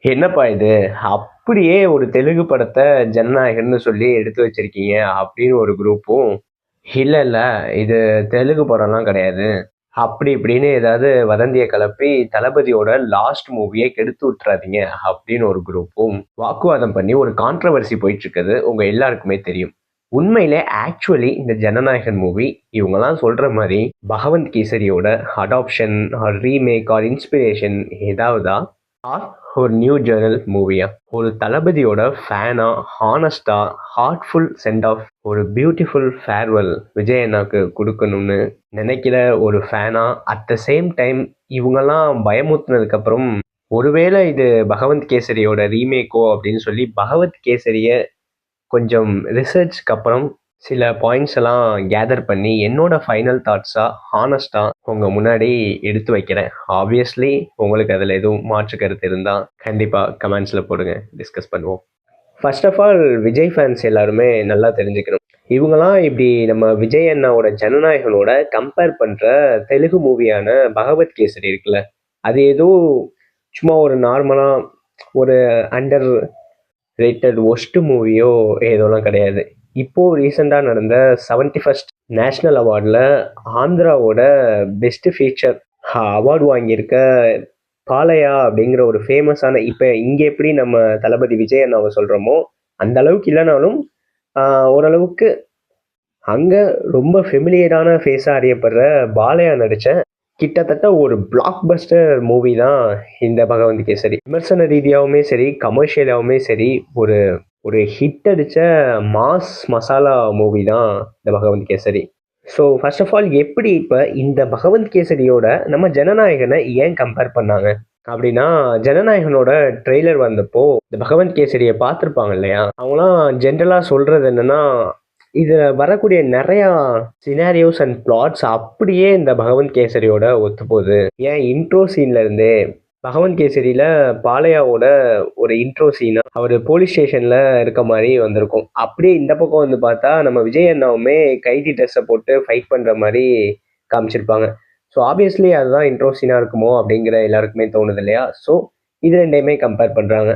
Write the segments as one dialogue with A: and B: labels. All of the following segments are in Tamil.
A: என்னப்பா இது? அப்படியே ஒரு தெலுங்கு படத்த ஜனநாயகன்னு சொல்லி எடுத்து வச்சிருக்கீங்க அப்படின்னு ஒரு குரூப்பும், இல்ல இல்ல இது தெலுங்கு படம்லாம் கிடையாது. அப்படி இப்படின்னு ஏதாவது வதந்திய கிளப்பி தளபதியோட லாஸ்ட் மூவிய கெடுத்து விட்டுறாதீங்க அப்படின்னு ஒரு குரூப்பும் வாக்குவாதம் பண்ணி ஒரு கான்ட்ரோவர்சி போயிட்டு இருக்குது உங்க எல்லாருக்குமே தெரியும். உண்மையிலே ஆக்சுவலி இந்த ஜனநாயகன் மூவி இவங்கலாம் சொல்ற மாதிரி பகவந்த் கேசரியோட adaption or remake or inspiration ஏதாவதா ஆர் ஒரு நியூ ஜேர்னல் மூவியா? ஒரு தளபதியோட ஃபேனா ஹானஸ்டா ஹார்ட்ஃபுல் சென்ட் ஆஃப் ஒரு பியூட்டிஃபுல் ஃபேர்வெல் விஜய் அண்ணாக்கு கொடுக்கணும்னு நினைக்கிற ஒரு ஃபேனா அட் த சேம் டைம் இவங்கெல்லாம் பயமுறுத்தினதுக்கு அப்புறம் ஒருவேளை இது பகவந்த் கேசரியோட ரீமேக்கோ அப்படின்னு சொல்லி பகவத் கேசரிய கொஞ்சம் ரிசர்ச்க்கு அப்புறம் சில பாயிண்ட்ஸ் எல்லாம் கேதர் பண்ணி என்னோட ஃபைனல் தாட்ஸா ஹானஸ்டா உங்க முன்னாடி எடுத்து வைக்கிறேன். ஆப்வியஸ்லி உங்களுக்கு அதில் எதுவும் மாற்று கருத்து இருந்தால் கண்டிப்பாக கமெண்ட்ஸில் போடுங்க, டிஸ்கஸ் பண்ணுவோம். First of all Vijay fans எல்லாருமே நல்லா தெரிஞ்சுக்கணும். இவங்கெல்லாம் இப்படி நம்ம விஜய் அண்ணாவோட ஜனநாயகனோட கம்பேர் பண்ணுற தெலுங்கு மூவியான பகவத் கேசரி இருக்குல்ல, அது ஏதோ சும்மா ஒரு நார்மலாக ஒரு அண்டர் ரேட்டட் ஒஸ்ட் மூவியோ ஏதோலாம் கிடையாது. இப்போ ரீசெண்டாக நடந்த 71st நேஷ்னல் அவார்டில் ஆந்திராவோட பெஸ்ட் ஃபீச்சர் அவார்டு வாங்கியிருக்க பாலையா அப்படிங்கிற ஒரு ஃபேமஸான இப்போ இங்கே எப்படி நம்ம தளபதி விஜய் அண்ணாவை சொல்கிறோமோ அந்த அளவுக்கு இல்லைனாலும் ஓரளவுக்கு அங்கே ரொம்ப ஃபெமிலியரான ஃபேஸாக அறியப்படுற பாலையா நடித்த கிட்டத்தட்ட ஒரு பிளாக் பஸ்டர் மூவி தான் இந்த பகவந்த் கேசரி. விமர்சன ரீதியாகவுமே சரி, கமர்ஷியலாகவுமே சரி, ஒரு ஒரு ஹிட் அடித்த மாஸ் மசாலா மூவி தான் இந்த Bhagavanth Kesari. So first of all எப்படி இப்போ இந்த பகவந்த் கேசரியோட நம்ம ஜனநாயகனை ஏன் கம்பேர் பண்ணாங்க அப்படின்னா, ஜனநாயகனோட ட்ரெய்லர் வந்தப்போ இந்த பகவந்த் கேசரியை பார்த்துருப்பாங்க இல்லையா, அவங்களாம் ஜென்ரலாக சொல்றது என்னன்னா, இதுல வரக்கூடிய நிறையா சினாரியோஸ் அண்ட் பிளாட்ஸ் அப்படியே இந்த பகவந்த் கேசரியோட ஒத்து போகுது. ஏன் இன்ட்ரோ சீன்ல இருந்தே பகவந்த் கேசரியில பாலையாவோட ஒரு இன்ட்ரோ சீனா அவர் போலீஸ் ஸ்டேஷன்ல இருக்க மாதிரி வந்திருக்கும். அப்படியே இந்த பக்கம் வந்து பார்த்தா நம்ம விஜய் அண்ணாவுமே கைதி ட்ரெஸ்ஸை போட்டு ஃபைட் பண்ற மாதிரி காமிச்சிருப்பாங்க. ஸோ ஆப்வியஸ்லி அதுதான் இன்ட்ரோ சீனா இருக்குமோ அப்படிங்கிற எல்லாருக்குமே தோணுது இல்லையா? ஸோ இது ரெண்டையுமே கம்பேர் பண்றாங்க.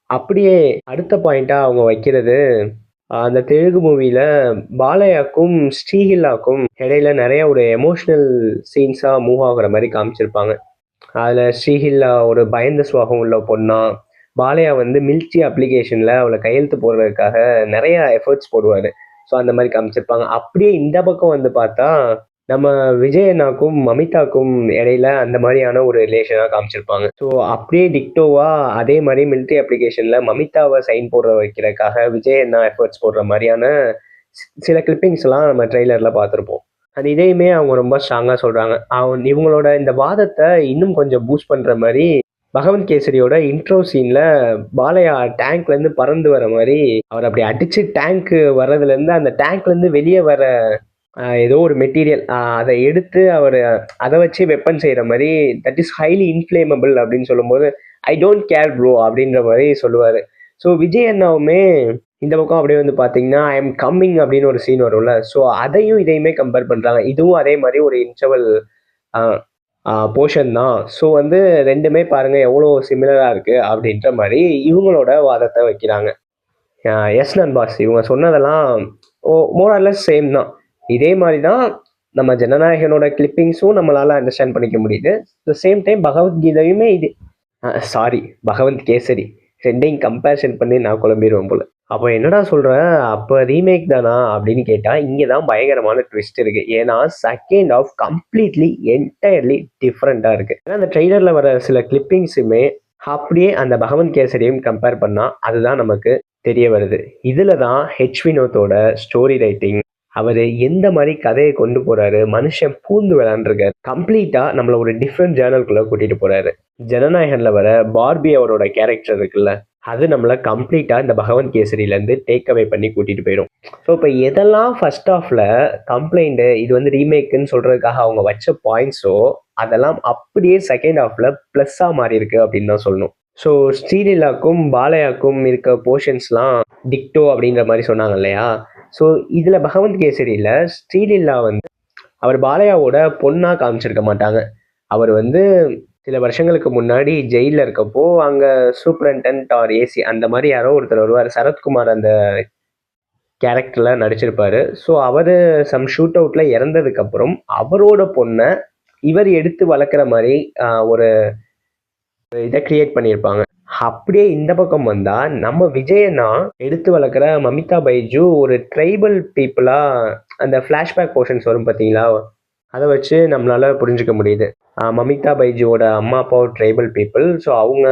A: அப்படியே அடுத்த பாயிண்டா அவங்க வைக்கிறது, அந்த தெலுங்கு மூவில பாலையாக்கும் ஸ்ரீஹில்லாக்கும் இடையில நிறைய ஒரு எமோஷனல் சீன்ஸா மூவ் ஆகுற மாதிரி காமிச்சிருப்பாங்க. அதுல ஸ்ரீஹில்லா ஒரு பயந்த சுபாவம் உள்ள பொண்ணா, பாலையா வந்து மிலிட்ரி அப்ளிகேஷன்ல அவளை கையெழுத்து போடுறதுக்காக நிறைய எஃபர்ட்ஸ் போடுவாரு. ஸோ அந்த மாதிரி காமிச்சிருப்பாங்க. அப்படியே இந்த பக்கம் வந்து பார்த்தா நம்ம விஜய் அண்ணாக்கும் மமிதாக்கும் இடையில அந்த மாதிரியான ஒரு ரிலேஷனா காமிச்சிருப்பாங்க. ஸோ அப்படியே டிக்டோவா அதே மாதிரி மிலிட்ரி அப்ளிகேஷன்ல மமிதாவை சைன் போடுற வைக்கிறதுக்காக விஜய் அண்ணா எஃபர்ட்ஸ் போடுற மாதிரியான சில கிளிப்பிங்ஸ் எல்லாம் நம்ம ட்ரெய்லர்ல பார்த்துருப்போம். அது இதையுமே அவங்க ரொம்ப ஸ்ட்ராங்கா சொல்றாங்க. இவங்களோட இந்த வாதத்தை இன்னும் கொஞ்சம் பூஸ்ட் பண்ற மாதிரி பகவந்த் கேசரியோட இன்ட்ரோ சீன்ல பாலையா டேங்க்ல இருந்து பறந்து வர மாதிரி அவர் அப்படி அடிச்சு டேங்க் வர்றதுல இருந்து அந்த டேங்க்ல இருந்து வெளியே வர ஏதோ ஒரு மெட்டீரியல் அதை எடுத்து அவர் அதை வச்சு வெப்பன் செய்கிற மாதிரி தட் இஸ் ஹைலி இன்ஃப்ளேமபிள் அப்படின்னு சொல்லும்போது ஐ டோன்ட் கேர் ப்ரோ அப்படின்ற மாதிரி சொல்லுவார். ஸோ விஜய் அண்ணாவுமே இந்த பக்கம் அப்படியே வந்து பார்த்தீங்கன்னா ஐ எம் கம்மிங் அப்படின்னு ஒரு சீன் வரும்ல, ஸோ அதையும் இதையுமே கம்பேர் பண்ணுறாங்க. இதுவும் அதே மாதிரி ஒரு இன்டர்வல் போர்ஷன் தான். ஸோ வந்து ரெண்டுமே பாருங்க எவ்வளோ சிமிலராக இருக்கு அப்படின்ற மாதிரி இவங்களோட வாதத்தை வைக்கிறாங்க. எஸ் நண்பாஸ் இவங்க சொன்னதெல்லாம் மோர் ஆர் லெஸ் சேம் தான். இதே மாதிரி தான் நம்ம ஜனநாயகனோட கிளிப்பிங்ஸும் நம்மளால அண்டர்ஸ்டாண்ட் பண்ணிக்க முடியுது. த சேம் டைம் பகவத்கீதையுமே இது சாரி பகவந்த் கேசரி ரெண்டையும் கம்பேரிசன் பண்ணி நான் குழம்பிடுவேன் போல. அப்போ என்னடா சொல்ற, அப்போ ரீமேக் தானா அப்படின்னு கேட்டா இங்கே தான் பயங்கரமான ட்விஸ்ட் இருக்கு. ஏன்னா செகண்ட் ஆஃப் கம்ப்ளீட்லி என்டையர்லி டிஃப்ரெண்டா இருக்கு. ஏன்னா அந்த ட்ரெய்லர்ல வர சில கிளிப்பிங்ஸுமே அப்படியே அந்த பகவந்த் கேசரியும் கம்பேர் பண்ணா அதுதான் நமக்கு தெரிய வருது. இதுல தான் ஹெச் வினோத்தோட ஸ்டோரி ரைட்டிங், அவர் எந்த மாதிரி கதையை கொண்டு போறாரு, மனுஷன் பூந்து விளையாண்டுருக்காரு, கம்ப்ளீட்டா நம்மள ஒரு டிஃப்ரெண்ட் ஜேர்னல்குள்ள கூட்டிட்டு போறாரு. ஜனநாயகன்ல வர பார்பி அவரோட கேரக்டர் இருக்குல்ல, அது நம்மள கம்ப்ளீட்டா இந்த பகவந்த் கேசரியில இருந்து டேக் அவே பண்ணி கூட்டிட்டு போயிடும். ஸோ இப்போ எதெல்லாம் ஃபர்ஸ்ட் ஆஃப்ல கம்ப்ளைண்ட் இது வந்து ரீமேக்குன்னு சொல்றதுக்காக அவங்க வச்ச பாயிண்ட்ஸோ அதெல்லாம் அப்படியே செகண்ட் ஹாஃப்ல பிளஸ்ஸா மாறி இருக்கு அப்படின்னு தான் சொல்லணும். ஸோ ஸ்ரீலீலாக்கும் பாலையாக்கும் இருக்க போர்ஷன்ஸ்லாம் டிக்டோ அப்படின்ற மாதிரி சொன்னாங்க இல்லையா. ஸோ இதில் பகவந்த் கேசரியில் ஸ்ரீலீலா வந்து அவர் பாலையாவோட பொண்ணாக காமிச்சிருக்க மாட்டாங்க. அவர் வந்து சில வருஷங்களுக்கு முன்னாடி ஜெயில்ல இருக்கப்போ அங்க சூப்பரண்டென்ட் ஆர் ஏசி அந்த மாதிரி யாரோ ஒருத்தர் வருவார். சரத்குமார் அந்த கேரக்டர்ல நடிச்சிருப்பாரு. ஸோ அவரு சம் ஷூட் அவுட்ல இறந்ததுக்கு அப்புறம் அவரோட பொண்ண இவர் எடுத்து வளர்க்குற மாதிரி ஒரு இதை கிரியேட் பண்ணியிருப்பாங்க. அப்படியே இந்த பக்கம் வந்தா நம்ம விஜயனா எடுத்து வளர்க்குற மமிதா பைஜு ஒரு ட்ரைபல் பீப்புளா அந்த ஃப்ளாஷ்பேக் போர்ஷன்ஸ் வரும் பார்த்தீங்களா, அதை வச்சு நம்மளால புரிஞ்சுக்க முடியுது. மமிதா பைஜுவோட அம்மா அப்பா ட்ரைபல் பீப்புள். ஸோ அவங்க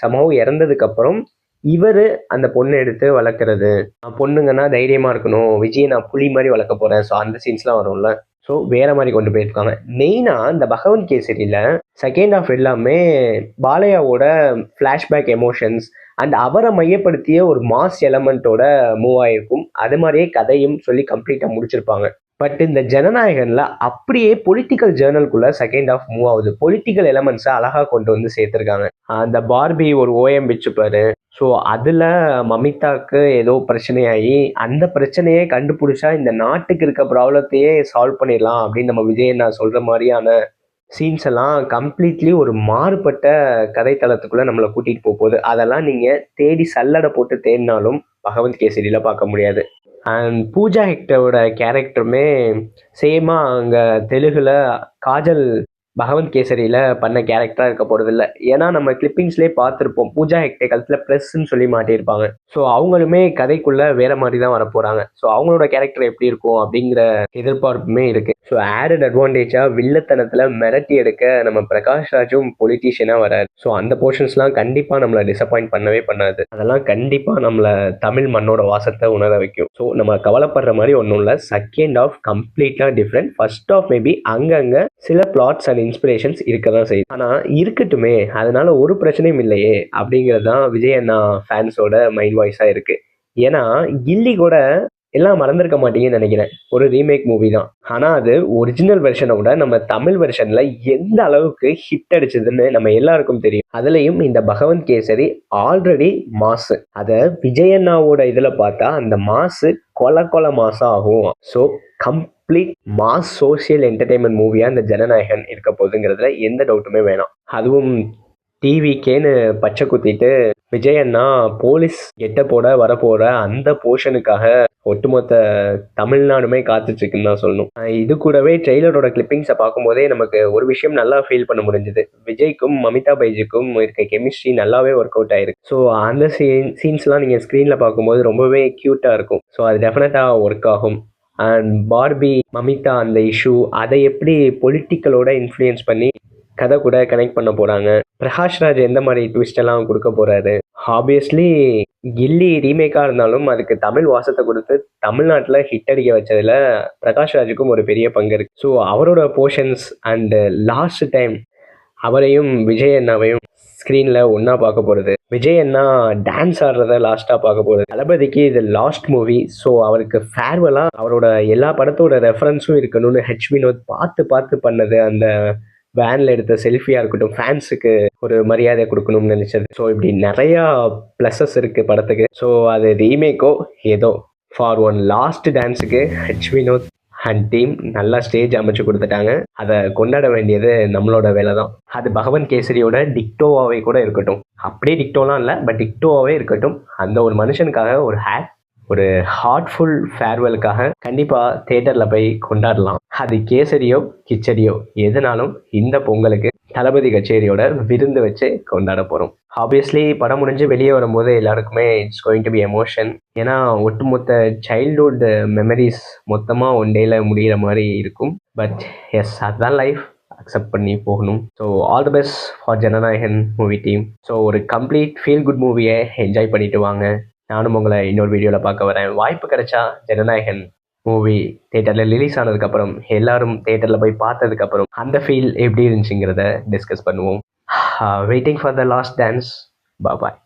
A: சம்பவம் இறந்ததுக்கு அப்புறம் இவர் அந்த பொண்ணை எடுத்து வளர்க்குறது. பொண்ணுங்கன்னா தைரியமா இருக்கணும், விஜய் நான் புலி மாதிரி வளர்க்க போறேன். ஸோ அந்த சீன்ஸ்லாம் வரும்ல. ஸோ வேற மாதிரி கொண்டு போயிருக்காங்க. மெயினா இந்த பகவந்த் கேசரியில செகண்ட் ஹாஃப் எல்லாமே பாலையாவோட ஃப்ளாஷ்பேக் எமோஷன்ஸ் அண்ட் அவரை மையப்படுத்திய ஒரு மாஸ் எலமெண்ட்டோட மூவ் ஆயிருக்கும். அது மாதிரியே கதையும் சொல்லி கம்ப்ளீட்டாக முடிச்சிருப்பாங்க. பட் இந்த ஜனநாயகன்ல அப்படியே பொலிட்டிக்கல் ஜேர்னல்குள்ள செகண்ட் ஹாஃப் மூவ் ஆகுது. பொலிட்டிக்கல் எலமெண்ட்ஸை அழகா கொண்டு வந்து சேர்த்திருக்காங்க. அந்த பார்பி ஒரு ஓஎம் வச்சுப்பாரு. ஸோ அதில் மமிதாக்கு ஏதோ பிரச்சனையாகி அந்த பிரச்சனையே கண்டுபிடிச்சா இந்த நாட்டுக்கு இருக்க ப்ராப்ளத்தையே சால்வ் பண்ணிடலாம் அப்படின்னு நம்ம விஜய் நான் சொல்கிற மாதிரியான சீன்ஸ் எல்லாம் கம்ப்ளீட்லி ஒரு மாறுபட்ட கதைத்தளத்துக்குள்ளே நம்மளை கூட்டிகிட்டு போகுது. அதெல்லாம் நீங்கள் தேடி சல்லடை போட்டு தேடினாலும் பகவந்த் கேசரியில் பார்க்க முடியாது. அண்ட் பூஜா ஹெக்டரோட கேரக்டருமே சேமாக அங்கே தெலுங்குல காஜல் பகவந்த் கேசரியில் பண்ண கேரக்டராக இருக்க போகிறதில்ல. ஏன்னா நம்ம கிளிப்பிங்ஸ்லேயே பார்த்துருப்போம், பூஜா ஹெக்டே காலத்தில் ப்ரெஸ்ன்னு சொல்லி மாட்டியிருப்பாங்க. ஸோ அவங்களுமே கதைக்குள்ளே வேற மாதிரி தான் வரப்போகிறாங்க. ஸோ அவங்களோட கேரக்டர் எப்படி இருக்கும் அப்படிங்கிற எதிர்பார்ப்புமே இருக்குது. ஸோ ஆடட் அட்வான்டேஜாக வில்லத்தனத்தில் மிரட்டி எடுக்க நம்ம பிரகாஷ் ராஜும் பொலிட்டீஷியனாக வராரு. ஸோ அந்த போர்ஷன்ஸ்லாம் கண்டிப்பாக நம்மளை டிசப்பாயிண்ட் பண்ணவே பண்ணாது. அதெல்லாம் கண்டிப்பாக நம்மளை தமிழ் மண்ணோட வாசத்தை உணர வைக்கும். ஸோ நம்ம கவலைப்படுற மாதிரி ஒன்றும் இல்லை. செகண்ட் ஆஃப் கம்ப்ளீட்டாக டிஃப்ரெண்ட். ஃபர்ஸ்ட் ஆஃப் மேபி அங்கங்கே சில பிளாட்ஸ் அண்ட் இன்ஸ்பிரேஷன்ஸ் இருக்க தான் செய்யுது. ஆனால் இருக்கட்டுமே, அதனால ஒரு பிரச்சனையும் இல்லையே அப்படிங்கிறது தான் விஜய் அண்ணா ஃபேன்ஸோட மைண்ட் வாய்ஸாக இருக்கு. ஏன்னா கில்லி கூட எல்லாம் மறந்துருக்க மாட்டீங்கன்னு நினைக்கிறேன். ஒரு ரீமேக் மூவி தான். ஆனால் அது ஒரிஜினல் வெர்ஷனை விட நம்ம தமிழ் வெர்ஷனில் எந்த அளவுக்கு ஹிட் அடிச்சதுன்னு நம்ம எல்லாருக்கும் தெரியும். அதுலேயும் இந்த பகவந்த் கேசரி ஆல்ரெடி மாசு. அதை விஜய் அண்ணாவோட இதில் பார்த்தா அந்த மாசு கொல மாசம் ஆகும். So complete mass social entertainment மூவியாக இந்த ஜனநாயகன் இருக்க போகுதுங்கிறதுல எந்த டவுட்டுமே வேணாம். அதுவும் டிவிக்கேன்னு பச்சை குத்திட்டு விஜய் அண்ணா போலீஸ் கெட்டப்போட வரப்போற அந்த போர்ஷனுக்காக ஒட்டுமொத்த தமிழ்நாடுமே காத்துட்டு இருக்குன்னு தான் சொல்லணும். இது கூடவே ட்ரெய்லரோட கிளிப்பிங்ஸை பார்க்கும்போதே நமக்கு ஒரு விஷயம் நல்லா ஃபீல் பண்ண முடிஞ்சது. விஜய்க்கும் மமிதா பைஜுக்கும் இருக்க கெமிஸ்ட்ரி நல்லாவே ஒர்க் அவுட் ஆயிருக்கு. ஸோ அந்த சீன்ஸ்லாம் நீங்கள் ஸ்க்ரீனில் பார்க்கும்போது ரொம்பவே க்யூட்டாக இருக்கும். ஸோ அது டெஃபினட்டாக ஒர்க் ஆகும். அண்ட் பார்பி மமிதா அந்த இஷ்யூ அதை எப்படி பொலிட்டிக்கலோட இன்ஃப்ளூயன்ஸ் பண்ணி கதை கூட கனெக்ட் பண்ண போகிறாங்க. பிரகாஷ்ராஜ் எந்த மாதிரி ட்விஸ்ட் எல்லாம் கொடுக்க போகிறாரு. ஆப்வியஸ்லி கில்லி ரீமேக்காக இருந்தாலும் அதுக்கு தமிழ் வாசத்தை கொடுத்து தமிழ்நாட்டில் ஹிட் அடிக்க வச்சதில் பிரகாஷ்ராஜுக்கும் ஒரு பெரிய பங்கு இருக்குது. ஸோ அவரோட போர்ஷன்ஸ் அண்டு லாஸ்ட் டைம் அவரையும் விஜய் அண்ணாவையும் ஸ்க்ரீனில் ஒன்றா பார்க்க போகிறது. விஜய் அண்ணா டான்ஸ் ஆடுறத லாஸ்ட்டாக பார்க்க போகிறது. தளபதிக்கு இது லாஸ்ட் மூவி. ஸோ அவருக்கு ஃபேர்வெலாக அவரோட எல்லா படத்தோட ரெஃபரன்ஸும் இருக்கணும்னு ஹெச் வினோத் பார்த்து பண்ணது. அந்த வேனில் எடுத்த செல்ஃபியாக இருக்கட்டும், ஃபேன்ஸுக்கு ஒரு மரியாதை கொடுக்கணும்னு நினச்சது. ஸோ இப்படி நிறையா ப்ளஸஸ் இருக்குது படத்துக்கு. ஸோ அது ரீமேக்கோ ஏதோ ஃபார் ஒன் லாஸ்ட் டான்ஸுக்கு ஹெச் வினோத் அண்ட் டீம் நல்லா ஸ்டேஜ் அமைச்சு கொடுத்துட்டாங்க. அதை கொண்டாட வேண்டியது நம்மளோட வேலை தான். அது பகவந்த் கேசரியோட டிக்டோவாகவே கூட இருக்கட்டும். அப்படியே டிக்டோலாம் இல்லை, பட் டிக்டோவாகவே இருக்கட்டும். அந்த ஒரு மனுஷனுக்காக ஒரு ஹார்ட்ஃபுல் ஃபேர்வெலுக்காக கண்டிப்பாக தேட்டரில் போய் கொண்டாடலாம். அது கேசரியோ கிச்சடியோ எதுனாலும் இந்த பொங்கலுக்கு தளபதி கச்சேரியோட விருந்து வச்சு கொண்டாட போகிறோம். ஆப்வியஸ்லி படம் முடிஞ்சு வெளியே வரும்போது எல்லாருக்குமே it's going to be emotion. ஏன்னா ஒட்டுமொத்த சைல்ட்ஹுட் மெமரிஸ் மொத்தமாக ஒன் டேயில் முடிகிற மாதிரி இருக்கும். பட் எஸ், அதுதான் லைஃப், அக்செப்ட் பண்ணி போகணும். So all the best for Jananayagan movie team. So ஒரு கம்ப்ளீட் ஃபீல் குட் மூவியை என்ஜாய் பண்ணிட்டு வாங்க. நானும் உங்களை இன்னொரு வீடியோவில் பார்க்க வரேன். வாய்ப்பு கிடைச்சா ஜனநாயகன் மூவி தேட்டரில் ரிலீஸ் ஆனதுக்கப்புறம் எல்லாரும் தேட்டரில் போய் பார்த்ததுக்கப்புறம் அந்த ஃபீல் எப்படி இருந்துச்சுங்கிறத டிஸ்கஸ் பண்ணுவோம். Waiting for the last dance. Bye.